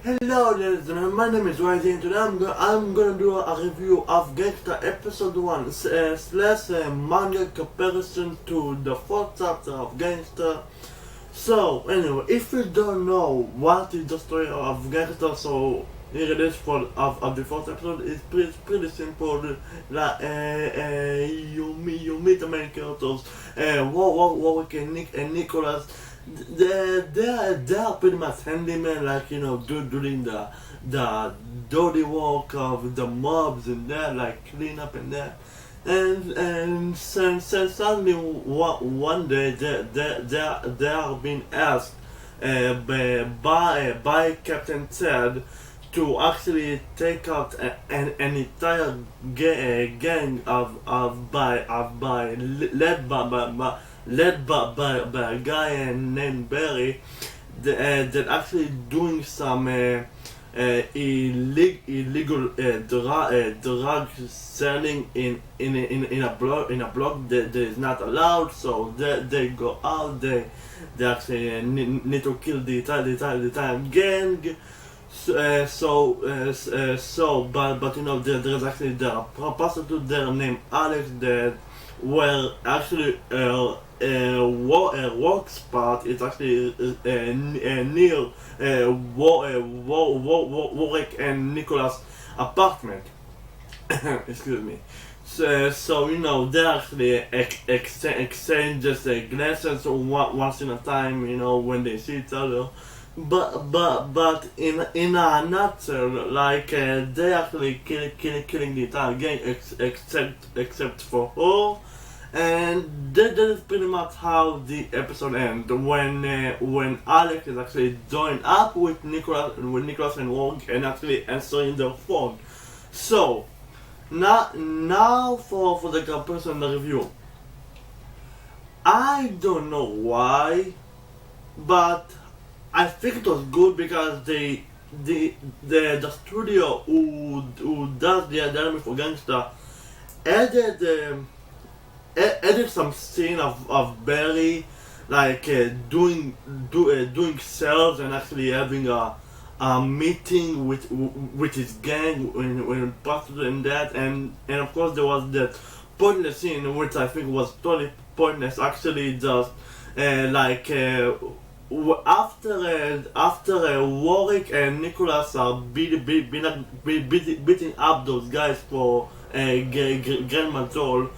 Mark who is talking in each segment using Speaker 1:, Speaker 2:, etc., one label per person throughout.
Speaker 1: Hello ladies and gentlemen, my name is Rising and today I'm gonna do a review of Gangsta episode 1 slash manga comparison to the fourth chapter of Gangsta. So anyway, if you don't know what is the story of Gangsta, so here it is for of the fourth episode. It's pretty simple. Like you meet the main characters, Warwick and Nicolas. They are pretty much handyman, like doing the dirty work of the mobs and that, like clean up and that. And suddenly one day they are being asked by Captain Ted to actually take out an entire gang led by a guy named Barry that actually doing some illegal drug selling in a block that is not allowed. So they go out, they actually need to kill the entire gang. But there's actually the prostitute there named Alex that were actually work spot is actually near Warwick and Nicolas' apartment. Excuse me. So they actually exchange just glances once in a time, when they see each other. But in a nutshell, like they actually killing the entire gang except for her, and that is pretty much how the episode ends. When Alex is actually joined up with Nicolas and Warwick and actually answering the phone. So now for the comparison review. I don't know why, but I think it was good because the studio who does the anime for Gangsta added some scene of Barry like doing sales and actually having a meeting with his gang when prostitute and that, and of course there was that pointless scene which I think was totally pointless, actually just after Warwick and Nicolas are beating up those guys for Grandma Joel,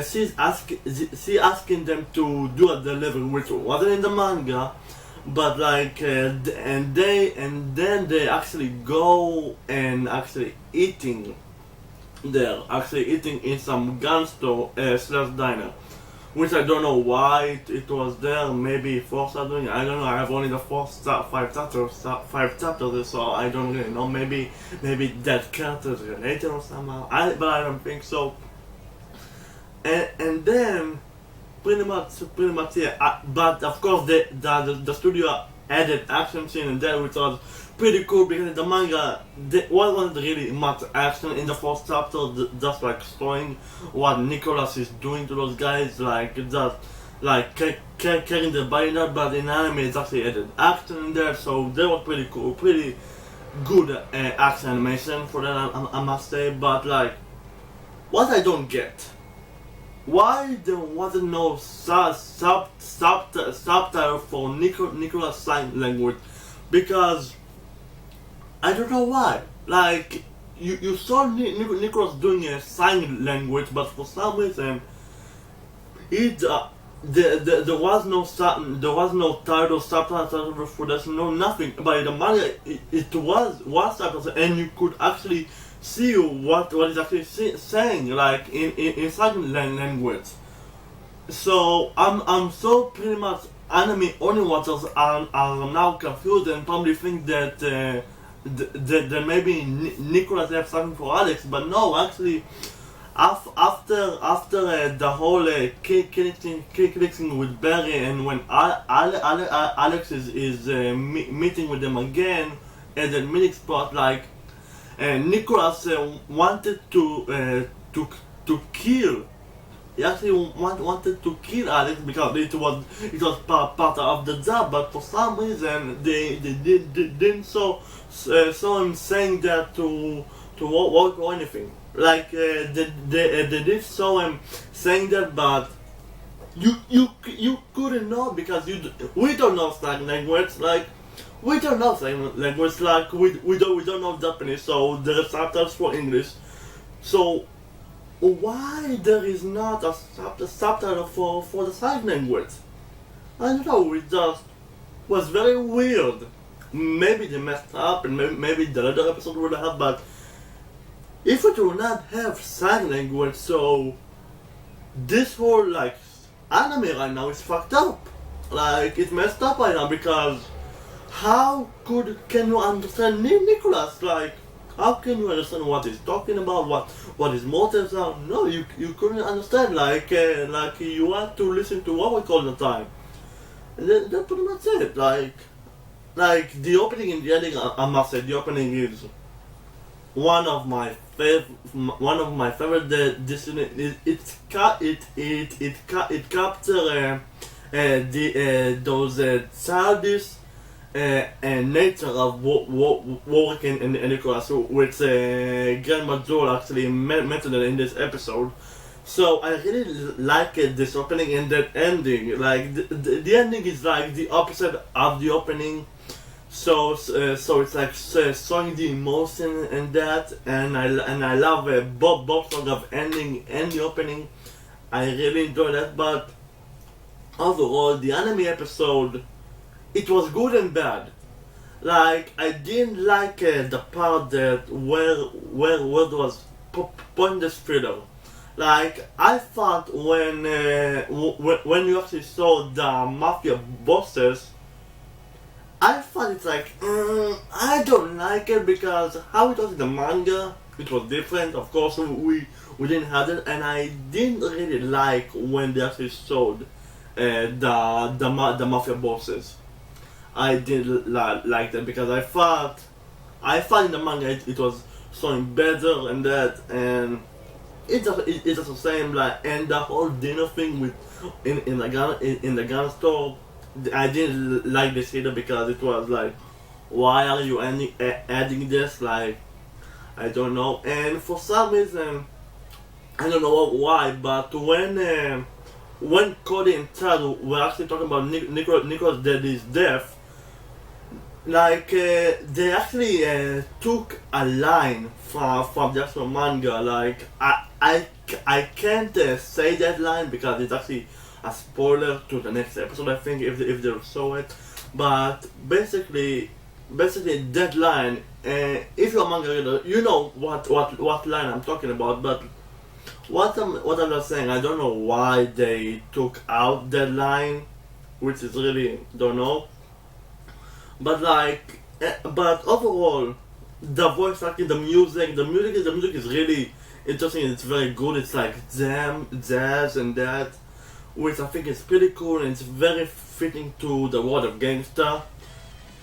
Speaker 1: she's asking them to do a delivery, which wasn't in the manga, but and then they actually go and actually eating there, in some gun store slash diner. Which I don't know why it was there, maybe foreshadowing, I don't know. I have only the first five chapters, so I don't really know. Maybe that character is related or somehow, but I don't think so. And then pretty much yeah. But of course the studio added action scene and that, which was pretty cool because in the manga there wasn't really much action in the first chapter, just like showing what Nicolas is doing to those guys, like just like carrying the body out. But in anime it's actually added action in there, so that was pretty cool, pretty good action animation for that, I must say. But like, what I don't get, why there wasn't no subtitle for Nicolas' sign language? Because I don't know why. Like you saw Nicolas doing a sign language, but for some reason there was no title, subtitle for this, no nothing. But in the manga it was subtitles, and you could actually see what is actually saying, like in sign language. So I'm so pretty much anime only watchers are now confused and probably think that maybe Nicolas have something for Alex, but no, actually after the whole connecting with Barry, and when Alex is meeting with them again at the meeting spot, like Nicolas wanted to kill he actually wanted to kill Alex because it was part of the job, but for some reason they didn't saw him saying that to work or anything. Like they did show him saying that, but you couldn't know because we don't know sign language. Like we don't know sign language. Like we don't know Japanese, so there are subtitles for English. So why there is not a subtitle for the sign language? I don't know. It just was very weird. Maybe they messed up, and maybe the other episode would have, but if it will not have sign language, so this whole like anime right now is fucked up. Like it's messed up right now because how can you understand Nicolas? Like how can you understand what he's talking about? What his motives are? No, you couldn't understand. Like you had to listen to what we call the time. And that's pretty much it. Like the opening and the ending, I must say the opening is one of my favorite Disney. It captures those childish and nature of working in Nicolas, which Grandma Joel actually mentioned in this episode. So I really like this opening and that ending. Like the ending is like the opposite of the opening. So it's like showing the emotion and that, and I love both sort of ending and the opening. I really enjoy that, but overall the anime episode, it was good and bad. Like I didn't like the part that where there was pointless filler. Like I thought when you actually saw the mafia bosses, I thought it's like, I don't like it because how it was in the manga, it was different. Of course, we didn't have it, and I didn't really like when they actually showed the mafia bosses. I didn't like that because I thought in the manga it was showing better and that, and it's just the same. Like, and the whole dinner thing with in the gun store. I didn't like this either because it was like, why are you adding this? Like, I don't know. And for some reason, I don't know why, but when Cody and Chad were actually talking about Nicolas' daddy's death, like they actually took a line from the actual manga. Like I can't say that line because it's actually a spoiler to the next episode, I think, if they show it. But basically that line, if you're a manga reader, you know what line I'm talking about. But what I'm just saying, I don't know why they took out that line, which is really don't know. But but overall, the voice acting, the music is really interesting. It's very good. It's like jazz and that, which I think is pretty cool, and it's very fitting to the world of Gangsta.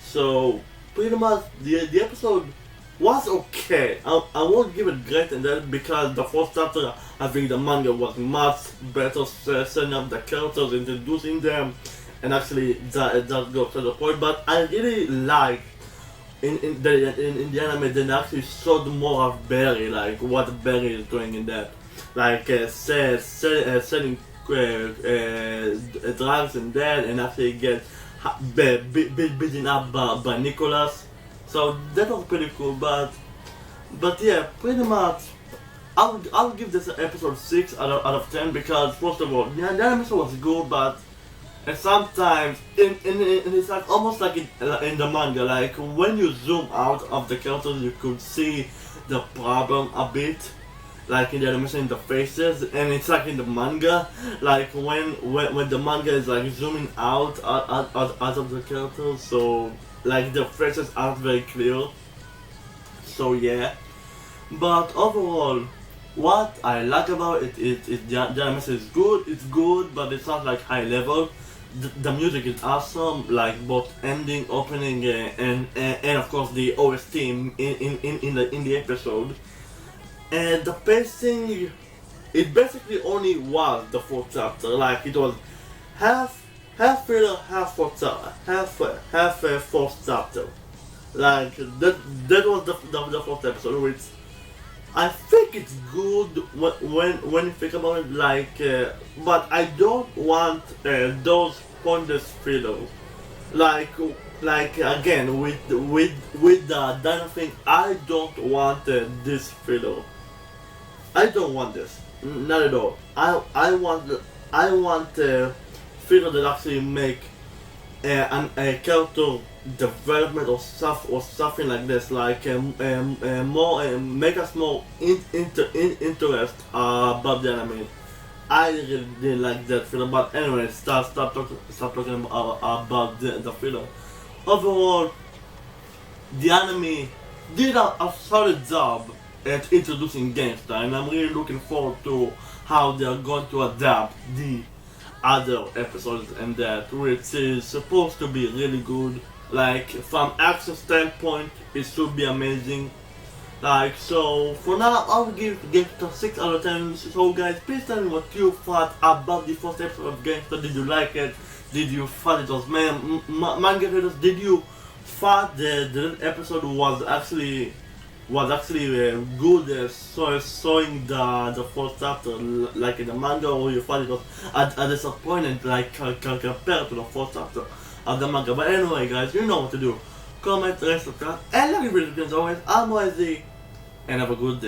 Speaker 1: So pretty much the episode was okay. I won't give it great and that because the first chapter, I think the manga was much better setting up the characters, introducing them, and actually that goes to the point. But I really like in the anime they actually showed more of Barry, like what Barry is doing in that, like selling drugs and that, and actually get beaten up by Nicolas. So that was pretty cool. But yeah, pretty much I'll give this episode 6 out of 10 because first of all, the animation was good, but and sometimes it's like almost like in the manga, like when you zoom out of the characters you could see the problem a bit, like in the animation in the faces, and it's like in the manga, like when the manga is like zooming out of the characters, so like the faces aren't very clear. So yeah, but overall, what I like about it is the animation is good. It's good, but it's not like high level. The music is awesome, like both ending, opening, and of course the OST in the episode. And the pacing it basically only was the fourth chapter. Like it was half filler, half fourth chapter. Like that was the fourth episode, which I think it's good when you think about it. Like, but I don't want those pointless fillers. Like again with the dino thing, I don't want this filler. I don't want this, not at all. I want filler that actually make a character development or stuff or something like this, like more make us more interest about the anime. I really didn't like that filler, but anyway, stop talking about the filler. Overall, the anime did a solid job at introducing Gangsta, and I'm really looking forward to how they are going to adapt the other episodes and that, which is supposed to be really good. Like from action standpoint, it should be amazing. Like, so for now, I'll give Gangsta 6 out of 10. So guys, please tell me what you thought about the first episode of Gangsta. Did you like it? Did you thought it was manga readers? Did you thought the episode was actually good, showing the first chapter like in the manga, or you thought it was a disappointment like compared to the first chapter of the manga? But anyway guys, you know what to do. Comment, rate, subscribe, and like the video as always. I'm YZ, and have a good day.